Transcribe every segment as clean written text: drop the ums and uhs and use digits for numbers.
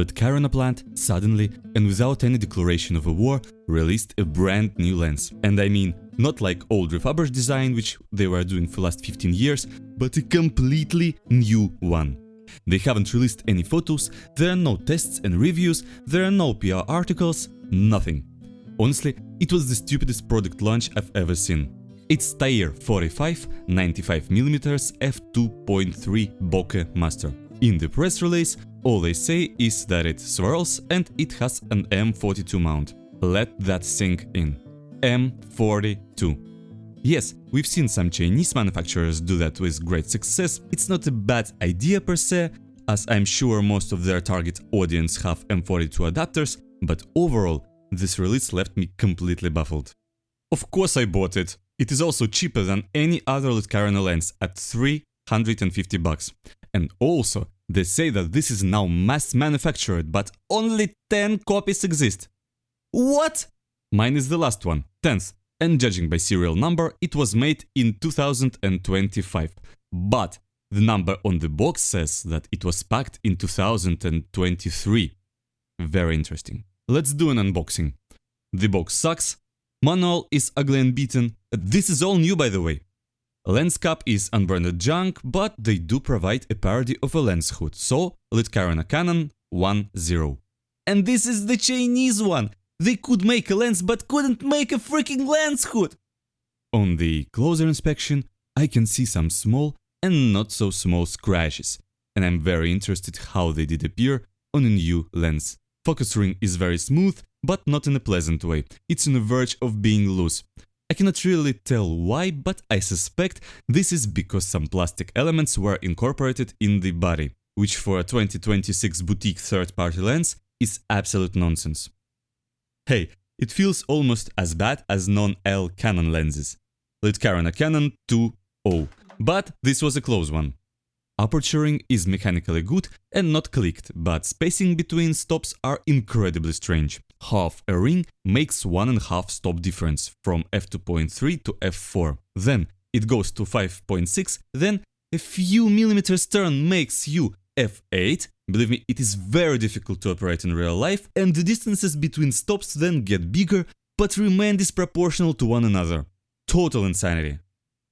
Tair-45 plant suddenly and without any declaration of a war released a brand new lens. And I mean, not like old refurbished design which they were doing for last 15 years, but a completely new one. They haven't released any photos, there are no tests and reviews, there are no PR articles, nothing. Honestly, it was the stupidest product launch I've ever seen. It's Tair-45 95mm f2.3 Bokeh master. In the press release, all they say is that it swirls and it has an M42 mount. Let that sink in. M42. Yes, we've seen some Chinese manufacturers do that with great success. It's not a bad idea per se, as I'm sure most of their target audience have M42 adapters, but overall, this release left me completely baffled. Of course I bought it. It is also cheaper than any other Tair-45 lens at $350. And also, they say that this is now mass manufactured, but only 10 copies exist. What? Mine is the last one, 10th, and judging by serial number, it was made in 2025. But the number on the box says that it was packed in 2023. Very interesting. Let's do an unboxing. The box sucks, manual is ugly and beaten, this is all new by the way. Lens cap is unbranded junk, but they do provide a parody of a lens hood, so Tair-45 Canon 1.0. And this is the Chinese one! They could make a lens but couldn't make a freaking lens hood! On the closer inspection, I can see some small and not so small scratches, and I'm very interested how they did appear on a new lens. Focus ring is very smooth, but not in a pleasant way, it's on the verge of being loose. I cannot really tell why, but I suspect this is because some plastic elements were incorporated in the body, which for a 2026 boutique third-party lens is absolute nonsense. Hey, it feels almost as bad as non-L Canon lenses. Tair-45 Canon 2.0, but this was a close one. Aperturing is mechanically good and not clicked, but spacing between stops are incredibly strange. Half a ring makes 1.5 stop difference from f2.3 to f4. Then it goes to 5.6, then a few millimeters turn makes you f8. Believe me, it is very difficult to operate in real life, and the distances between stops then get bigger, but remain disproportional to one another. Total insanity.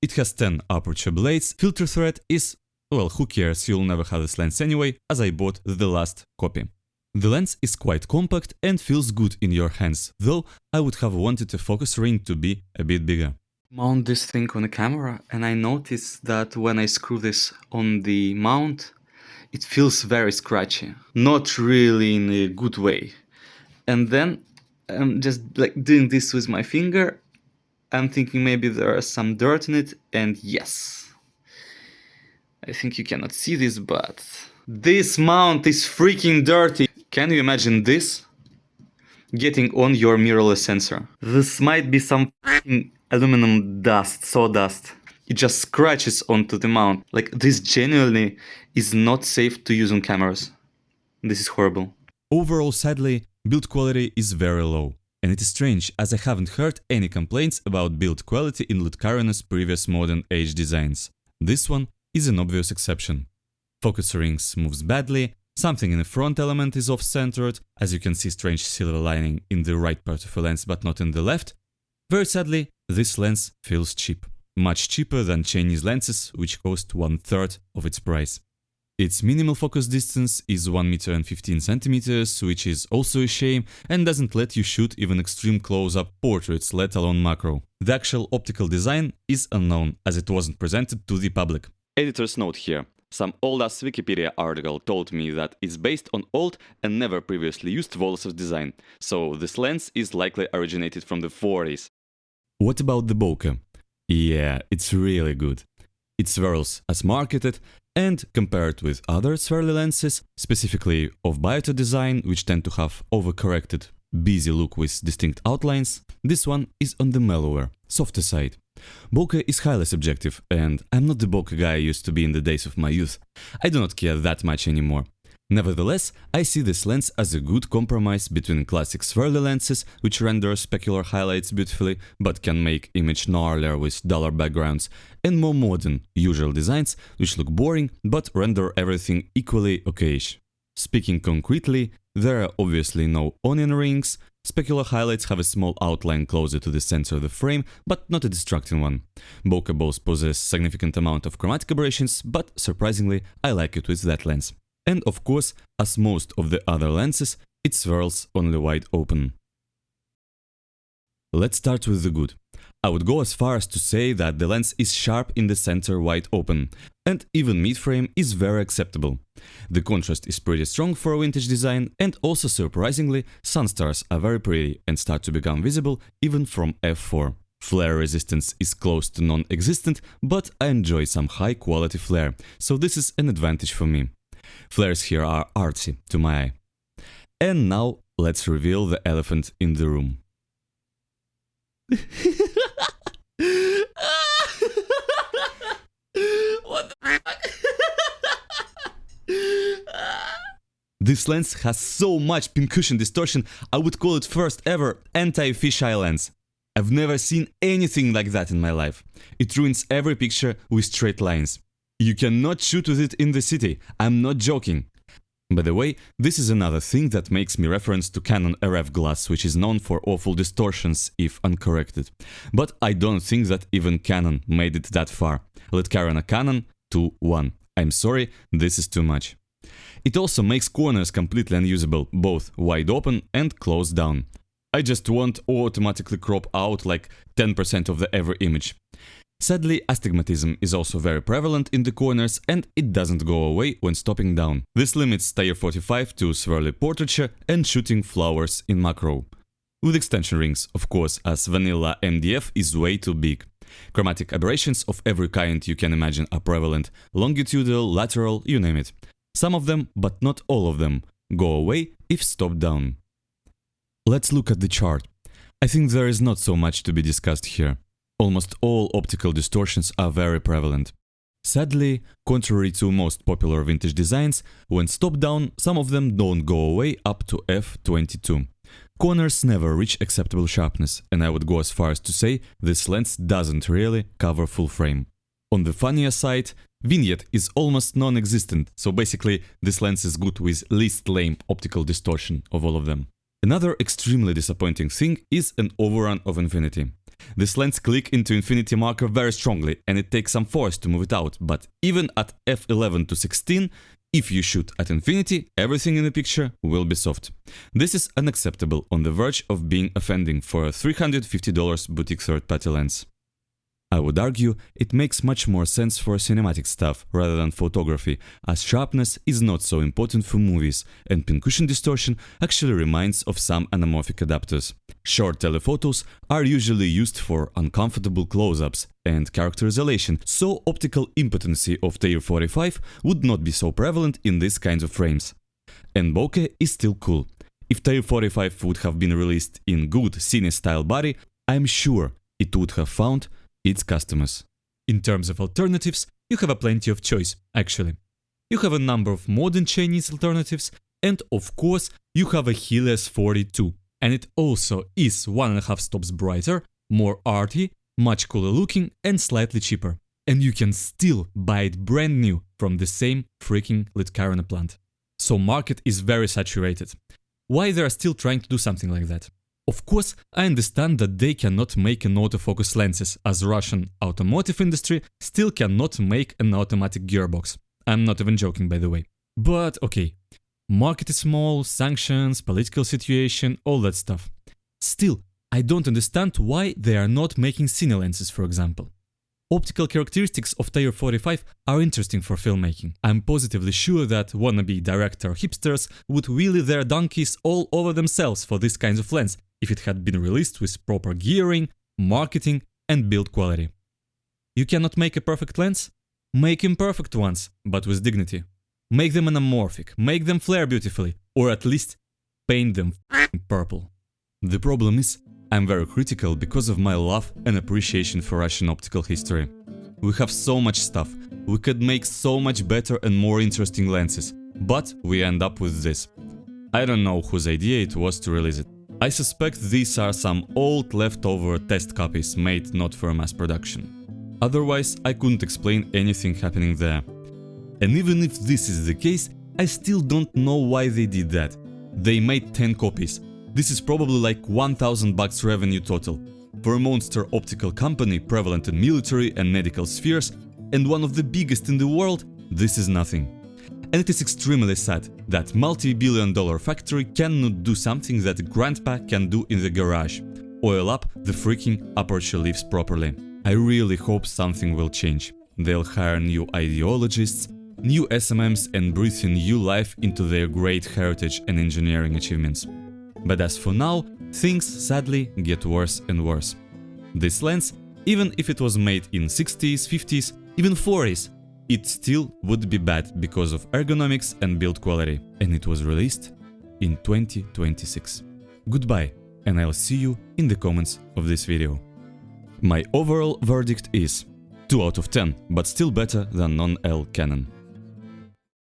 It has 10 aperture blades, filter thread is, well, who cares, you'll never have this lens anyway, as I bought the last copy. The lens is quite compact and feels good in your hands, though I would have wanted a focus ring to be a bit bigger. Mount this thing on the camera, and I noticed that when I screw this on the mount, it feels very scratchy. Not really in a good way. And then I'm just like doing this with my finger. I'm thinking maybe there is some dirt in it, and yes. I think you cannot see this, but this mount is freaking dirty. Can you imagine this getting on your mirrorless sensor? This might be some aluminum dust, sawdust. It just scratches onto the mount. Like, this genuinely is not safe to use on cameras. This is horrible. Overall, sadly, build quality is very low. And it is strange, as I haven't heard any complaints about build quality in Tair-45's previous modern age designs. This one is an obvious exception. Focus rings moves badly, something in the front element is off-centered, as you can see strange silver lining in the right part of the lens but not in the left. Very sadly, this lens feels cheap. Much cheaper than Chinese lenses, which cost 1/3 of its price. Its minimal focus distance is 1 meter and 15 centimeters, which is also a shame and doesn't let you shoot even extreme close-up portraits, let alone macro. The actual optical design is unknown, as it wasn't presented to the public. Editor's note here. Some old-ass Wikipedia article told me that it's based on old and never previously used Volosov design, so this lens is likely originated from the 40s. What about the bokeh? Yeah, it's really good. It swirls as marketed, and compared with other swirly lenses, specifically of Bioto design, which tend to have overcorrected, busy look with distinct outlines, this one is on the mellower, softer side. Bokeh is highly subjective, and I'm not the bokeh guy I used to be in the days of my youth. I do not care that much anymore. Nevertheless, I see this lens as a good compromise between classic swirly lenses, which render specular highlights beautifully, but can make image gnarlier with duller backgrounds, and more modern, usual designs, which look boring, but render everything equally okayish. Speaking concretely, There are obviously no onion rings, specular highlights have a small outline closer to the center of the frame, but not a distracting one. Bokeh both possess significant amount of chromatic aberrations, but surprisingly, I like it with that lens. And of course, as most of the other lenses, it swirls only wide open. Let's start with the good. I would go as far as to say that the lens is sharp in the center wide open, and even mid-frame is very acceptable. The contrast is pretty strong for a vintage design, and also surprisingly, sunstars are very pretty and start to become visible even from f4. Flare resistance is close to non-existent, but I enjoy some high quality flare, so this is an advantage for me. Flares here are artsy to my eye. And now let's reveal the elephant in the room. What the fuck? This lens has so much pincushion distortion, I would call it first ever anti-fisheye lens. I've never seen anything like that in my life. It ruins every picture with straight lines. You cannot shoot with it in the city, I'm not joking. By the way, this is another thing that makes me reference to Canon RF glass, which is known for awful distortions if uncorrected. But I don't think that even Canon made it that far. Let's carry on a Canon 2.1. I'm sorry, this is too much. It also makes corners completely unusable, both wide open and closed down. I just won't automatically crop out like 10% of the every image. Sadly, astigmatism is also very prevalent in the corners and it doesn't go away when stopping down. This limits Tair-45 to swirly portraiture and shooting flowers in macro. With extension rings, of course, as vanilla MDF is way too big. Chromatic aberrations of every kind you can imagine are prevalent, longitudinal, lateral, you name it. Some of them, but not all of them, go away if stopped down. Let's look at the chart. I think there is not so much to be discussed here. Almost all optical distortions are very prevalent. Sadly, contrary to most popular vintage designs, when stopped down, some of them don't go away up to f22. Corners never reach acceptable sharpness, and I would go as far as to say this lens doesn't really cover full frame. On the funnier side, vignette is almost non-existent, so basically this lens is good with least lame optical distortion of all of them. Another extremely disappointing thing is an overrun of infinity. This lens click into infinity marker very strongly and it takes some force to move it out, but even at f11 to 16, if you shoot at infinity, everything in the picture will be soft. This is unacceptable, on the verge of being offending for a $350 boutique third-party lens. I would argue it makes much more sense for cinematic stuff rather than photography, as sharpness is not so important for movies, and pincushion distortion actually reminds of some anamorphic adapters. Short telephotos are usually used for uncomfortable close-ups and character isolation, so optical impotency of Tair-45 would not be so prevalent in these kinds of frames. And bokeh is still cool. If Tair-45 would have been released in good cine-style body, I'm sure it would have found its customers. In terms of alternatives, you have a plenty of choice, actually. You have a number of modern Chinese alternatives, and of course, you have a Helios 42, and it also is 1.5 stops brighter, more arty, much cooler looking, and slightly cheaper. And you can still buy it brand new from the same freaking Litcarina plant. So market is very saturated. Why they are still trying to do something like that? Of course, I understand that they cannot make an autofocus lenses, as Russian automotive industry still cannot make an automatic gearbox. I'm not even joking, by the way. But okay, market is small, sanctions, political situation, all that stuff. Still, I don't understand why they are not making cine lenses, for example. Optical characteristics of Tair-45 are interesting for filmmaking. I'm positively sure that wannabe director hipsters would wheelie their donkeys all over themselves for this kind of lens if it had been released with proper gearing, marketing and build quality. You cannot make a perfect lens? Make imperfect ones, but with dignity. Make them anamorphic, make them flare beautifully, or at least paint them purple. The problem is, I'm very critical because of my love and appreciation for Russian optical history. We have so much stuff, we could make so much better and more interesting lenses, but we end up with this. I don't know whose idea it was to release it. I suspect these are some old leftover test copies made not for mass production. Otherwise, I couldn't explain anything happening there. And even if this is the case, I still don't know why they did that. They made 10 copies. This is probably like $1,000 revenue total. For a monster optical company prevalent in military and medical spheres, and one of the biggest in the world, this is nothing. And it is extremely sad that multi-billion-dollar factory cannot do something that grandpa can do in the garage. Oil up the freaking aperture leaves properly. I really hope something will change. They'll hire new ideologists, new SMMs and breathe new life into their great heritage and engineering achievements. But as for now, things sadly get worse and worse. This lens, even if it was made in 60s, 50s, even 40s, it still would be bad because of ergonomics and build quality, and it was released in 2026. Goodbye, and I'll see you in the comments of this video. My overall verdict is 2 out of 10, but still better than non-L Canon.